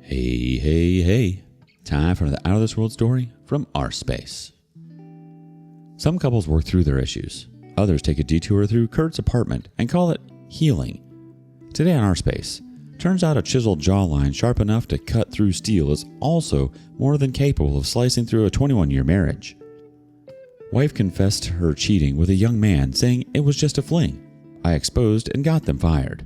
Hey, hey, hey. Time for another Out of This World story from rSpace. Some couples work through their issues. Others take a detour through Kurt's apartment and call it healing. Today on rSpace, turns out a chiseled jawline sharp enough to cut through steel is also more than capable of slicing through a 21-year marriage. Wife confessed her cheating with a young man, saying it was just a fling. I exposed and got them fired.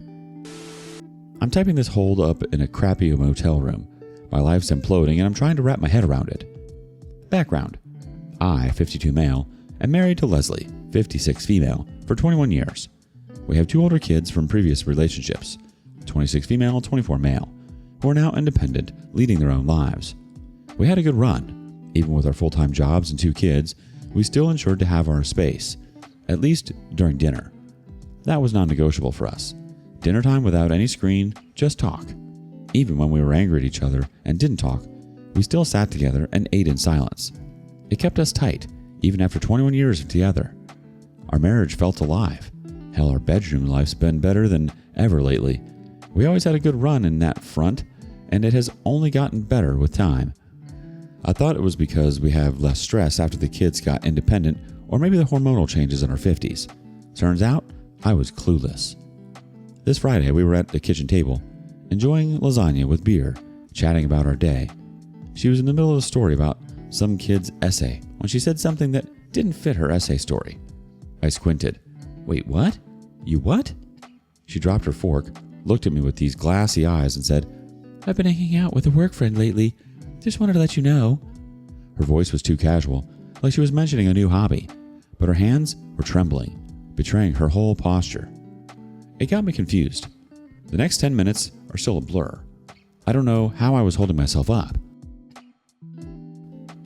I'm typing this hold up in a crappy motel room. My life's imploding and I'm trying to wrap my head around it. Background. I, 52 male, am married to Leslie, 56 female, for 21 years. We have 2 older kids from previous relationships, 26 female, 24 male, who are now independent, leading their own lives. We had a good run. Even with our full-time jobs and 2 kids, we still ensured to have our space, at least during dinner. That was non-negotiable for us. Dinner time without any screen, just talk. Even when we were angry at each other and didn't talk, we still sat together and ate in silence. It kept us tight, even after 21 years together. Our marriage felt alive. Hell, our bedroom life's been better than ever lately. We always had a good run in that front, and it has only gotten better with time. I thought it was because we have less stress after the kids got independent, or maybe the hormonal changes in our 50s. Turns out, I was clueless. This Friday, we were at the kitchen table, enjoying lasagna with beer, chatting about our day. She was in the middle of a story about some kid's essay when she said something that didn't fit her essay story. I squinted. Wait, what? You what? She dropped her fork, looked at me with these glassy eyes and said, I've been hanging out with a work friend lately. Just wanted to let you know. Her voice was too casual, like she was mentioning a new hobby, but her hands were trembling, betraying her whole posture. It got me confused. The next 10 minutes are still a blur. I don't know how I was holding myself up.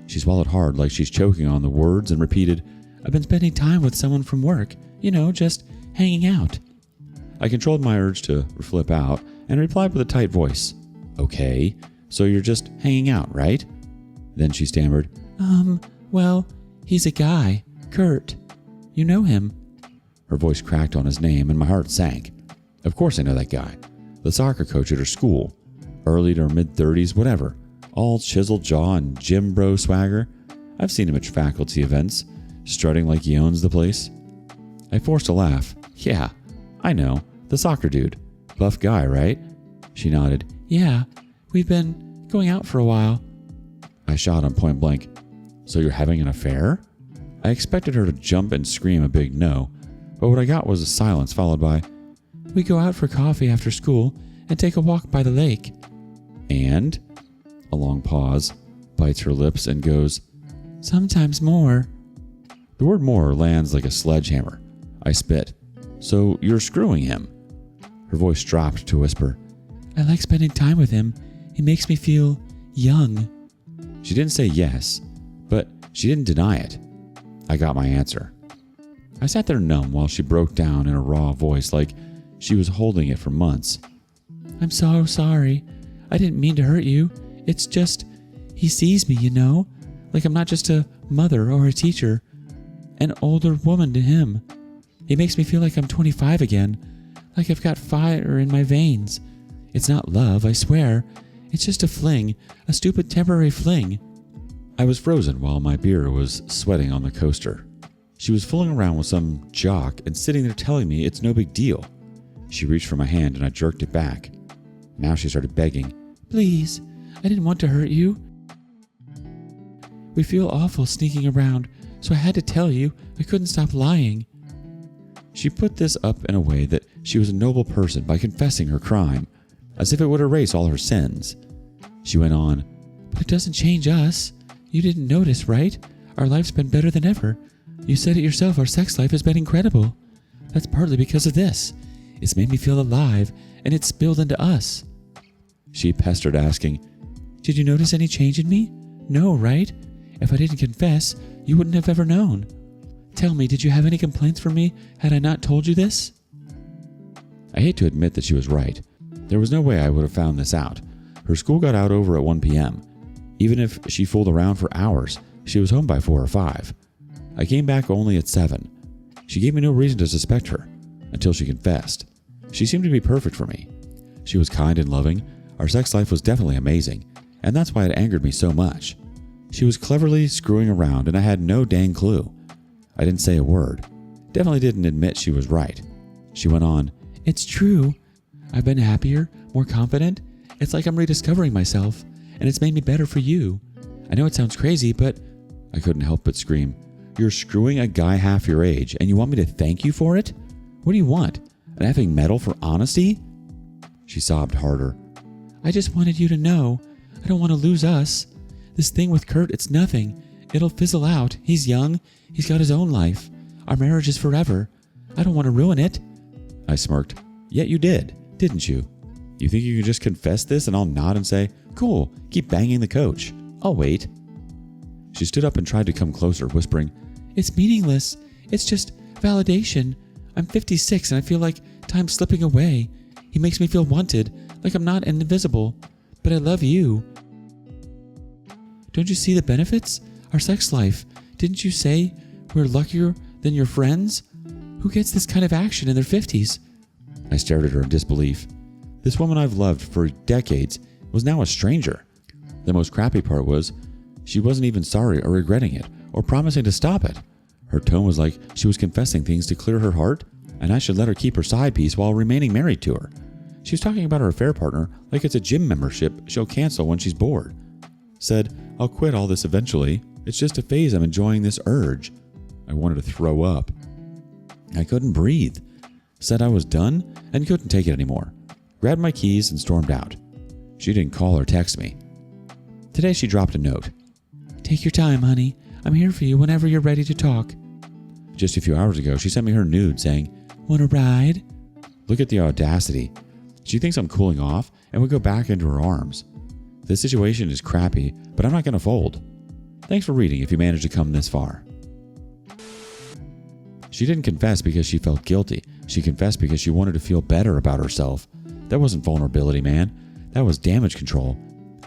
She swallowed hard like she's choking on the words and repeated, I've been spending time with someone from work, just hanging out. I controlled my urge to flip out and replied with a tight voice, Okay, so you're just hanging out, right? Then she stammered, well, he's a guy, Kurt. You know him. Her voice cracked on his name and my heart sank. Of course I know that guy. The soccer coach at her school. Early to mid-30s, whatever. All chiseled jaw and gym bro swagger. I've seen him at faculty events, strutting like he owns the place. I forced a laugh. Yeah, I know. The soccer dude. Buff guy, right? She nodded. Yeah, we've been going out for a while. I shot him point blank. So you're having an affair? I expected her to jump and scream a big no, but what I got was a silence followed by, We go out for coffee after school and take a walk by the lake. And? A long pause, bites her lips and goes, Sometimes more. The word more lands like a sledgehammer. I spit. So you're screwing him? Her voice dropped to whisper, I like spending time with him. He makes me feel young. She didn't say yes, but she didn't deny it. I got my answer. I sat there numb while she broke down in a raw voice like she was holding it for months. I'm so sorry. I didn't mean to hurt you. It's just, he sees me, like I'm not just a mother or a teacher, an older woman to him. He makes me feel like I'm 25 again, like I've got fire in my veins. It's not love, I swear. It's just a fling, a stupid temporary fling. I was frozen while my beer was sweating on the coaster. She was fooling around with some jock and sitting there telling me it's no big deal. She reached for my hand and I jerked it back. Now she started begging, Please, I didn't want to hurt you. We feel awful sneaking around, so I had to tell you. I couldn't stop lying. She put this up in a way that she was a noble person by confessing her crime, as if it would erase all her sins. She went on, But it doesn't change us. You didn't notice, right? Our life's been better than ever. You said it yourself, our sex life has been incredible. That's partly because of this. It's made me feel alive, and it's spilled into us. She pestered, asking, Did you notice any change in me? No, right? If I didn't confess, you wouldn't have ever known. Tell me, did you have any complaints for me had I not told you this? I hate to admit that she was right. There was no way I would have found this out. Her school got out over at 1 p.m. Even if she fooled around for hours, she was home by 4 or 5. I came back only at 7. She gave me no reason to suspect her, until she confessed. She seemed to be perfect for me. She was kind and loving. Our sex life was definitely amazing, and that's why it angered me so much. She was cleverly screwing around and I had no dang clue. I didn't say a word. Definitely didn't admit she was right. She went on, "It's true. I've been happier, more confident. It's like I'm rediscovering myself, and it's made me better for you. I know it sounds crazy, but..." I couldn't help but scream, "You're screwing a guy half your age, and you want me to thank you for it? What do you want? An effing medal for honesty?" She sobbed harder. "I just wanted you to know. I don't want to lose us. This thing with Kurt, it's nothing. It'll fizzle out. He's young. He's got his own life. Our marriage is forever. I don't want to ruin it." I smirked. "Yet you did, didn't you? You think you can just confess this and I'll nod and say, 'Cool, keep banging the coach. I'll wait.'" She stood up and tried to come closer, whispering, "It's meaningless. It's just validation. I'm 56 and I feel like time's slipping away. He makes me feel wanted, like I'm not invisible. But I love you. Don't you see the benefits? Our sex life. Didn't you say we're luckier than your friends? Who gets this kind of action in their 50s? I stared at her in disbelief. This woman I've loved for decades was now a stranger. The most crappy part was she wasn't even sorry or regretting it or promising to stop it. Her tone was like she was confessing things to clear her heart, and I should let her keep her side piece while remaining married to her. She was talking about her affair partner like it's a gym membership she'll cancel when she's bored. Said, "I'll quit all this eventually. It's just a phase I'm enjoying this urge." I wanted to throw up. I couldn't breathe. Said I was done and couldn't take it anymore. Grabbed my keys and stormed out. She didn't call or text me. Today she dropped a note. "Take your time, honey. I'm here for you whenever you're ready to talk." Just a few hours ago, she sent me her nude saying, "Want a ride?" Look at the audacity. She thinks I'm cooling off and would go back into her arms. This situation is crappy, but I'm not going to fold. Thanks for reading if you managed to come this far. She didn't confess because she felt guilty. She confessed because she wanted to feel better about herself. That wasn't vulnerability, man. That was damage control.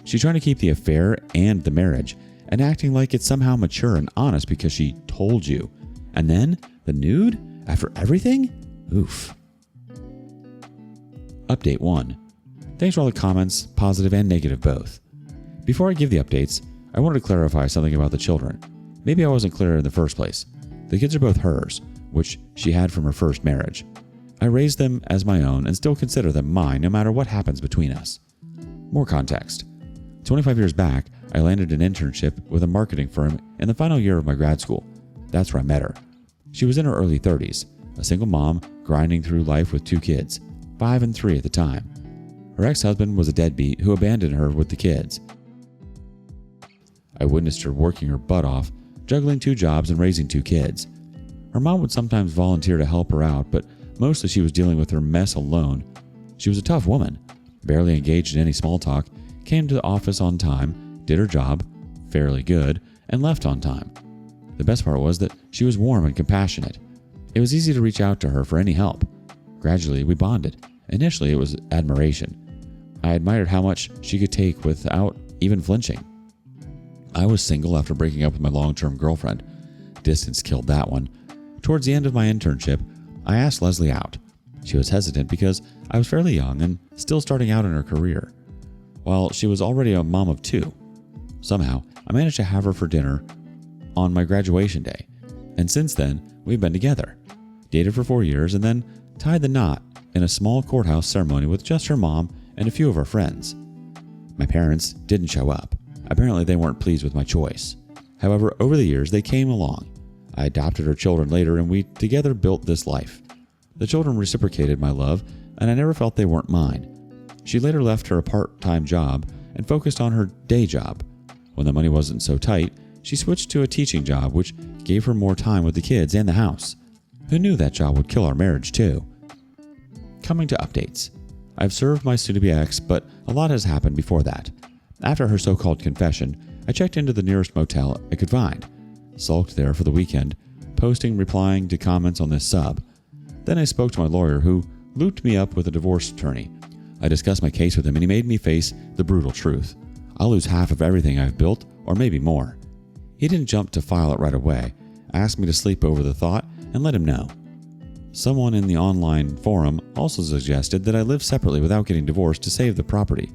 She's trying to keep the affair and the marriage and acting like it's somehow mature and honest because she told you. And then the nude? After everything? Oof. Update 1. Thanks for all the comments, positive and negative both. Before I give the updates, I wanted to clarify something about the children. Maybe I wasn't clear in the first place. The kids are both hers, which she had from her first marriage. I raised them as my own and still consider them mine no matter what happens between us. More context. 25 years back, I landed an internship with a marketing firm in the final year of my grad school. That's where I met her. She was in her early 30s, a single mom grinding through life with 2 kids, 5 and 3 at the time. Her ex-husband was a deadbeat who abandoned her with the kids. I witnessed her working her butt off, juggling 2 jobs and raising 2 kids. Her mom would sometimes volunteer to help her out, but mostly she was dealing with her mess alone. She was a tough woman, barely engaged in any small talk, came to the office on time, did her job, fairly good, and left on time. The best part was that she was warm and compassionate. It was easy to reach out to her for any help. Gradually, we bonded. Initially, it was admiration. I admired how much she could take without even flinching. I was single after breaking up with my long-term girlfriend. Distance killed that one. Towards the end of my internship, I asked Leslie out. She was hesitant because I was fairly young and still starting out in her career, while she was already a mom of 2. Somehow, I managed to have her for dinner on my graduation day, and since then, we've been together. Dated for 4 years and then tied the knot in a small courthouse ceremony with just her mom and a few of her friends. My parents didn't show up. Apparently, they weren't pleased with my choice. However, over the years, they came along. I adopted her children later and we together built this life. The children reciprocated my love and I never felt they weren't mine. She later left her part-time job and focused on her day job. When the money wasn't so tight, she switched to a teaching job which gave her more time with the kids and the house. Who knew that job would kill our marriage too? Coming to updates. I've served my soon-to-be ex, but a lot has happened before that. After her so-called confession, I checked into the nearest motel I could find, sulked there for the weekend, replying to comments on this sub. Then I spoke to my lawyer who looped me up with a divorce attorney. I discussed my case with him and he made me face the brutal truth. I'll lose half of everything I've built, or maybe more. He didn't jump to file it right away, asked me to sleep over the thought and let him know. Someone in the online forum also suggested that I live separately without getting divorced to save the property.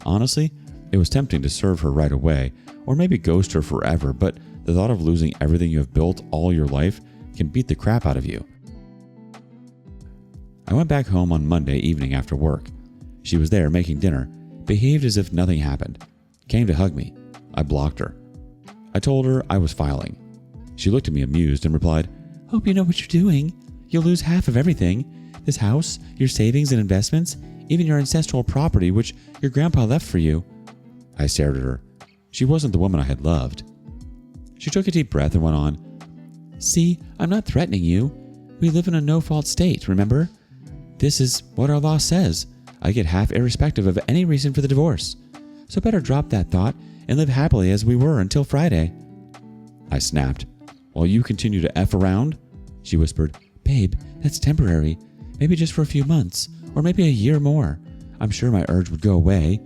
Honestly, it was tempting to serve her right away, or maybe ghost her forever, but the thought of losing everything you have built all your life can beat the crap out of you. I went back home on Monday evening after work. She was there making dinner, behaved as if nothing happened, came to hug me. I blocked her. I told her I was filing. She looked at me amused and replied, "Hope you know what you're doing. You'll lose half of everything. This house, your savings and investments, even your ancestral property which your grandpa left for you." I stared at her. She wasn't the woman I had loved. She took a deep breath and went on, "See, I'm not threatening you. We live in a no-fault state, remember? This is what our law says. I get half irrespective of any reason for the divorce. So better drop that thought and live happily as we were until Friday." I snapped. "While you continue to F around?" She whispered, "Babe, that's temporary. Maybe just for a few months, or maybe a year more. I'm sure my urge would go away.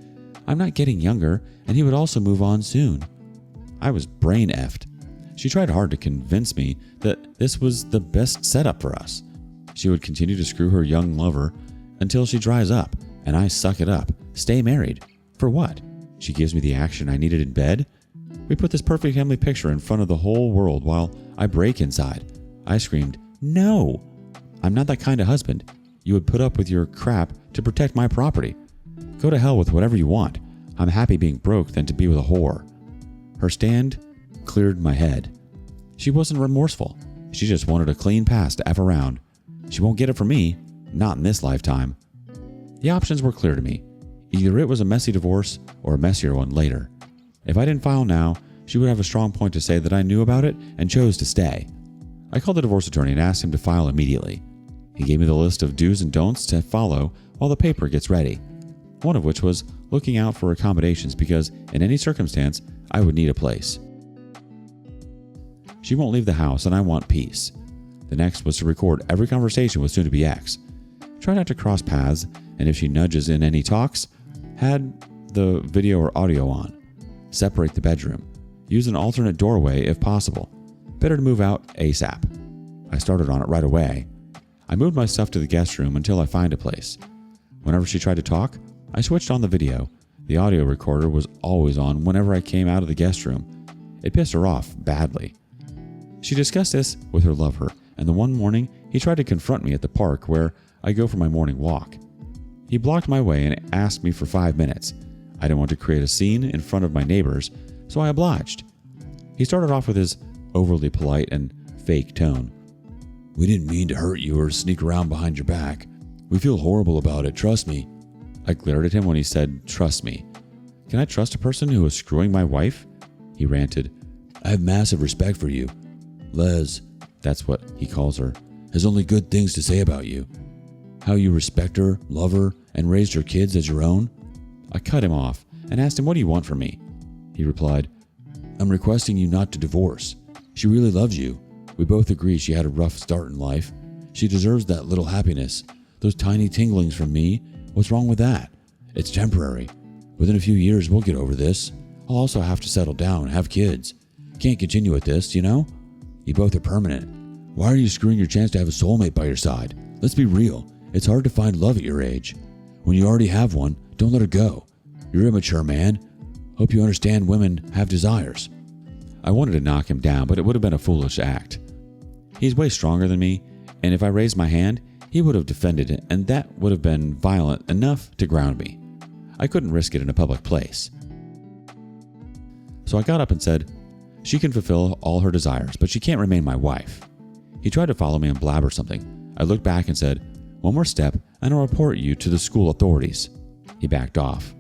I'm not getting younger, and he would also move on soon." I was brain effed. She tried hard to convince me that this was the best setup for us. She would continue to screw her young lover until she dries up, and I suck it up, stay married. For what? She gives me the action I needed in bed? We put this perfect family picture in front of the whole world while I break inside. I screamed, "No! I'm not that kind of husband. You would put up with your crap to protect my property. Go to hell with whatever you want. I'm happy being broke than to be with a whore." Her stand cleared my head. She wasn't remorseful. She just wanted a clean pass to F around. She won't get it from me, not in this lifetime. The options were clear to me. Either it was a messy divorce or a messier one later. If I didn't file now, she would have a strong point to say that I knew about it and chose to stay. I called the divorce attorney and asked him to file immediately. He gave me the list of do's and don'ts to follow while the paper gets ready. One of which was looking out for accommodations because in any circumstance, I would need a place. She won't leave the house and I want peace. The next was to record every conversation with soon-to-be ex. Try not to cross paths, and if she nudges in any talks, had the video or audio on. Separate the bedroom. Use an alternate doorway if possible. Better to move out ASAP. I started on it right away. I moved my stuff to the guest room until I find a place. Whenever she tried to talk, I switched on the video. The audio recorder was always on whenever I came out of the guest room. It pissed her off badly. She discussed this with her lover, and the one morning he tried to confront me at the park where I go for my morning walk. He blocked my way and asked me for 5 minutes. I didn't want to create a scene in front of my neighbors, so I obliged. He started off with his overly polite and fake tone. "We didn't mean to hurt you or sneak around behind your back. We feel horrible about it, trust me." I glared at him when he said, "Trust me." Can I trust a person who is screwing my wife? He ranted, "I have massive respect for you. Les," that's what he calls her, "has only good things to say about you. How you respect her, love her, and raised her kids as your own." I cut him off and asked him, "What do you want from me?" He replied, "I'm requesting you not to divorce. She really loves you. We both agree she had a rough start in life. She deserves that little happiness. Those tiny tinglings from me, what's wrong with that? It's temporary. Within a few years, we'll get over this. I'll also have to settle down and have kids. Can't continue with this, you know? You both are permanent. Why are you screwing your chance to have a soulmate by your side? Let's be real. It's hard to find love at your age. When you already have one, don't let her go. You're a mature man. Hope you understand women have desires." I wanted to knock him down, but it would have been a foolish act. He's way stronger than me, and if I raised my hand, he would have defended it, and that would have been violent enough to ground me. I couldn't risk it in a public place. So I got up and said, "She can fulfill all her desires, but she can't remain my wife." He tried to follow me and blabber something. I looked back and said, "One more step, and I'll report you to the school authorities." He backed off.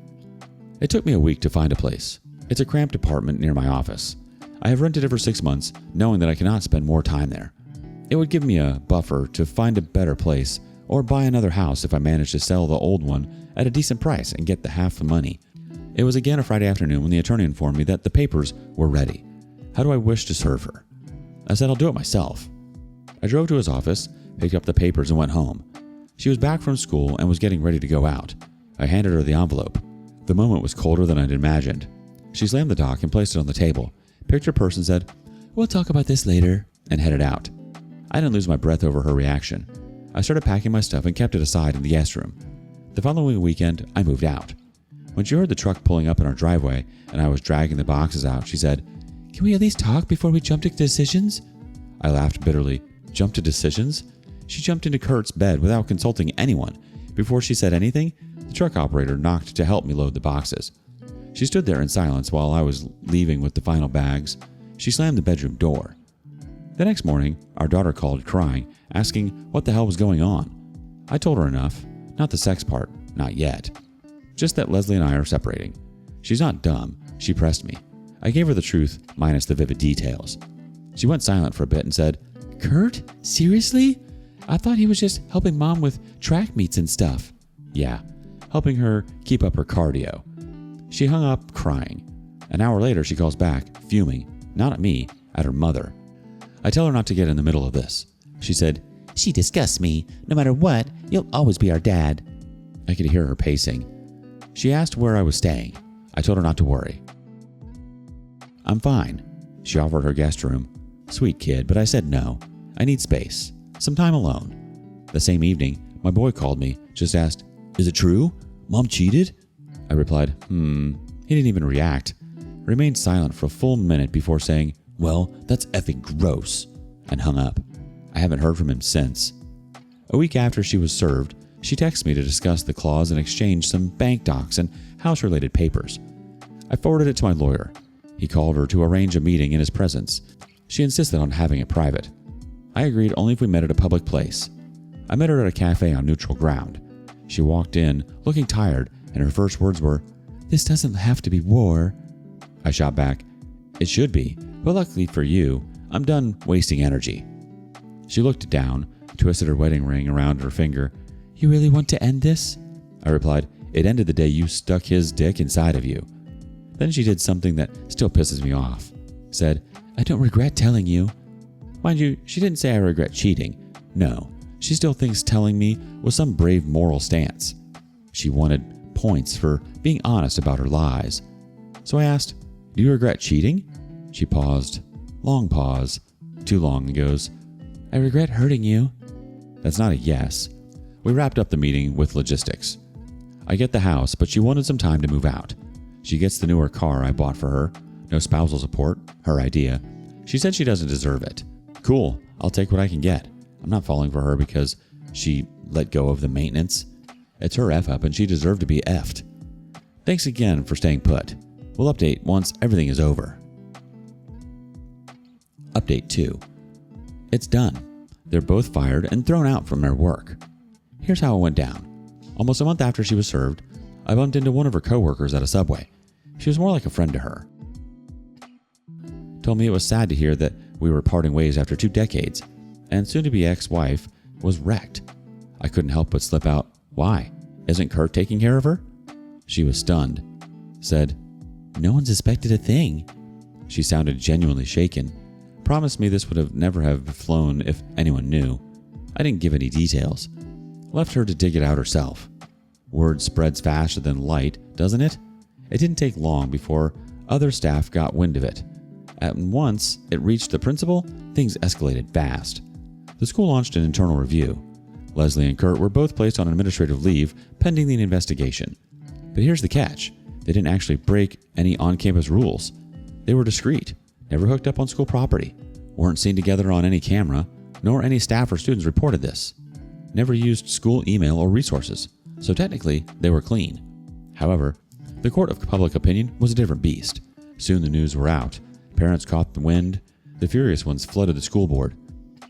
It took me a week to find a place. It's a cramped apartment near my office. I have rented it for 6 months, knowing that I cannot spend more time there. It would give me a buffer to find a better place or buy another house if I managed to sell the old one at a decent price and get the half the money. It was again a Friday afternoon when the attorney informed me that the papers were ready. How do I wish to serve her? I said I'll do it myself. I drove to his office, picked up the papers, and went home. She was back from school and was getting ready to go out. I handed her the envelope. The moment was colder than I'd imagined. She slammed the doc and placed it on the table, picked her purse and said, "We'll talk about this later," and headed out. I didn't lose my breath over her reaction. I started packing my stuff and kept it aside in the guest room. The following weekend, I moved out. When she heard the truck pulling up in our driveway and I was dragging the boxes out, she said, "Can we at least talk before we jump to decisions?" I laughed bitterly. Jump to decisions? She jumped into Kurt's bed without consulting anyone. Before she said anything, the truck operator knocked to help me load the boxes. She stood there in silence while I was leaving with the final bags. She slammed the bedroom door. The next morning, our daughter called crying, asking what the hell was going on. I told her enough. Not the sex part, not yet. Just that Leslie and I are separating. She's not dumb. She pressed me. I gave her the truth, minus the vivid details. She went silent for a bit and said, "Kurt? Seriously? I thought he was just helping Mom with track meets and stuff." Yeah, helping her keep up her cardio. She hung up crying. An hour later, she calls back, fuming, not at me, at her mother. I tell her not to get in the middle of this. She said, "She disgusts me. No matter what, you'll always be our dad." I could hear her pacing. She asked where I was staying. I told her not to worry. "I'm fine." She offered her guest room. Sweet kid, but I said no. I need space. Some time alone. The same evening, my boy called me, just asked, "Is it true? Mom cheated?" I replied, He didn't even react. Remained silent for a full minute before saying, "Well, that's effing gross," and hung up. I haven't heard from him since. A week after she was served, she texted me to discuss the clause and exchange some bank docs and house-related papers. I forwarded it to my lawyer. He called her to arrange a meeting in his presence. She insisted on having it private. I agreed only if we met at a public place. I met her at a cafe on neutral ground. She walked in, looking tired, and her first words were, "This doesn't have to be war." I shot back, "It should be, but luckily for you, I'm done wasting energy." She looked down, twisted her wedding ring around her finger. "You really want to end this?" I replied, "It ended the day you stuck his dick inside of you." Then she did something that still pisses me off. Said, "I don't regret telling you." Mind you, she didn't say I regret cheating. No, she still thinks telling me was some brave moral stance. She wanted points for being honest about her lies. So I asked, "Do you regret cheating?" She paused. Long pause. Too long, and goes, "I regret hurting you." That's not a yes. We wrapped up the meeting with logistics. I get the house, but she wanted some time to move out. She gets the newer car I bought for her. No spousal support. Her idea. She said she doesn't deserve it. Cool. I'll take what I can get. I'm not falling for her because she let go of the maintenance. It's her F up and she deserved to be F'd. Thanks again for staying put. We'll update once everything is over. Update 2. It's done. They're both fired and thrown out from their work. Here's how it went down. Almost a month after she was served, I bumped into one of her coworkers at a Subway. She was more like a friend to her. Told me it was sad to hear that we were parting ways after 2 decades, and soon-to-be ex-wife was wrecked. I couldn't help but slip out, "Why? Isn't Kurt taking care of her?" She was stunned. Said, "No one suspected a thing." She sounded genuinely shaken. Promised me this would have never have flown if anyone knew. I didn't give any details. Left her to dig it out herself. Word spreads faster than light, doesn't it? It didn't take long before other staff got wind of it. At once it reached the principal, things escalated fast. The school launched an internal review. Leslie and Kurt were both placed on administrative leave pending the investigation. But here's the catch. They didn't actually break any on-campus rules. They were discreet, never hooked up on school property, weren't seen together on any camera, nor any staff or students reported this. Never used school email or resources, so technically they were clean. However, the court of public opinion was a different beast. Soon the news were out. Parents caught the wind. The furious ones flooded the school board.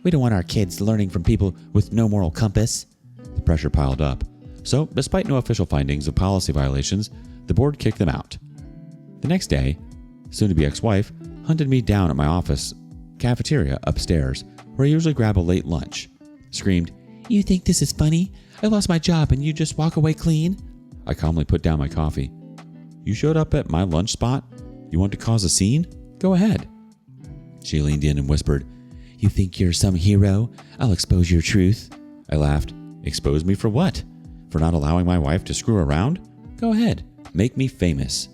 "We don't want our kids learning from people with no moral compass." The pressure piled up. So, despite no official findings of policy violations, the board kicked them out. The next day, soon-to-be ex-wife hunted me down at my office cafeteria upstairs, where I usually grab a late lunch. Screamed, "You think this is funny? I lost my job and you just walk away clean?" I calmly put down my coffee. "You showed up at my lunch spot? You want to cause a scene? Go ahead." She leaned in and whispered, "You think you're some hero? I'll expose your truth." I laughed. "Expose me for what? For not allowing my wife to screw around? Go ahead. Make me famous."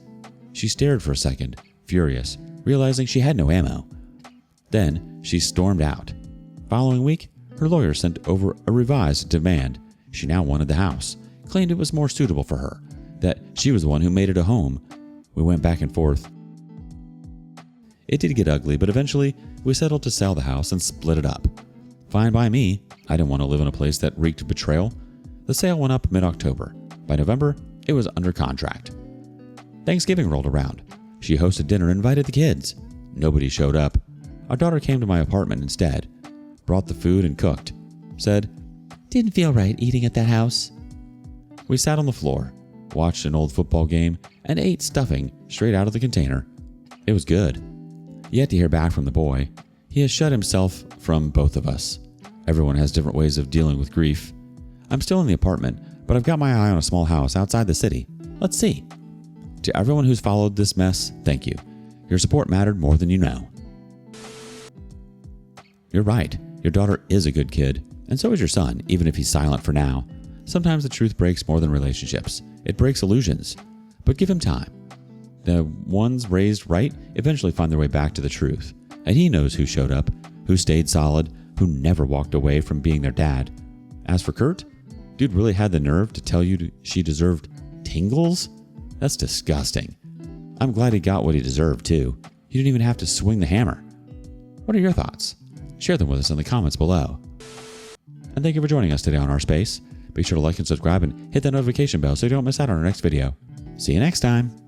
She stared for a second, furious, realizing she had no ammo. Then she stormed out. Following week, her lawyer sent over a revised demand. She now wanted the house, claimed it was more suitable for her, that she was the one who made it a home. We went back and forth. It did get ugly, but eventually we settled to sell the house and split it up. Fine by me. I didn't want to live in a place that reeked of betrayal. The sale went up mid-October. By November, it was under contract. Thanksgiving rolled around. She hosted dinner and invited the kids. Nobody showed up. Our daughter came to my apartment instead, brought the food and cooked. Said, "Didn't feel right eating at that house." We sat on the floor, watched an old football game, and ate stuffing straight out of the container. It was good. Yet to hear back from the boy. He has shut himself from both of us. Everyone has different ways of dealing with grief. I'm still in the apartment, but I've got my eye on a small house outside the city. Let's see. To everyone who's followed this mess, thank you. Your support mattered more than you know. You're right. Your daughter is a good kid, and so is your son, even if he's silent for now. Sometimes the truth breaks more than relationships. It breaks illusions. But give him time. The ones raised right eventually find their way back to the truth. And he knows who showed up, who stayed solid, who never walked away from being their dad. As for Kurt, dude really had the nerve to tell you she deserved tingles? That's disgusting. I'm glad he got what he deserved too. He didn't even have to swing the hammer. What are your thoughts? Share them with us in the comments below. And thank you for joining us today on rSpace. Be sure to like and subscribe and hit that notification bell so you don't miss out on our next video. See you next time.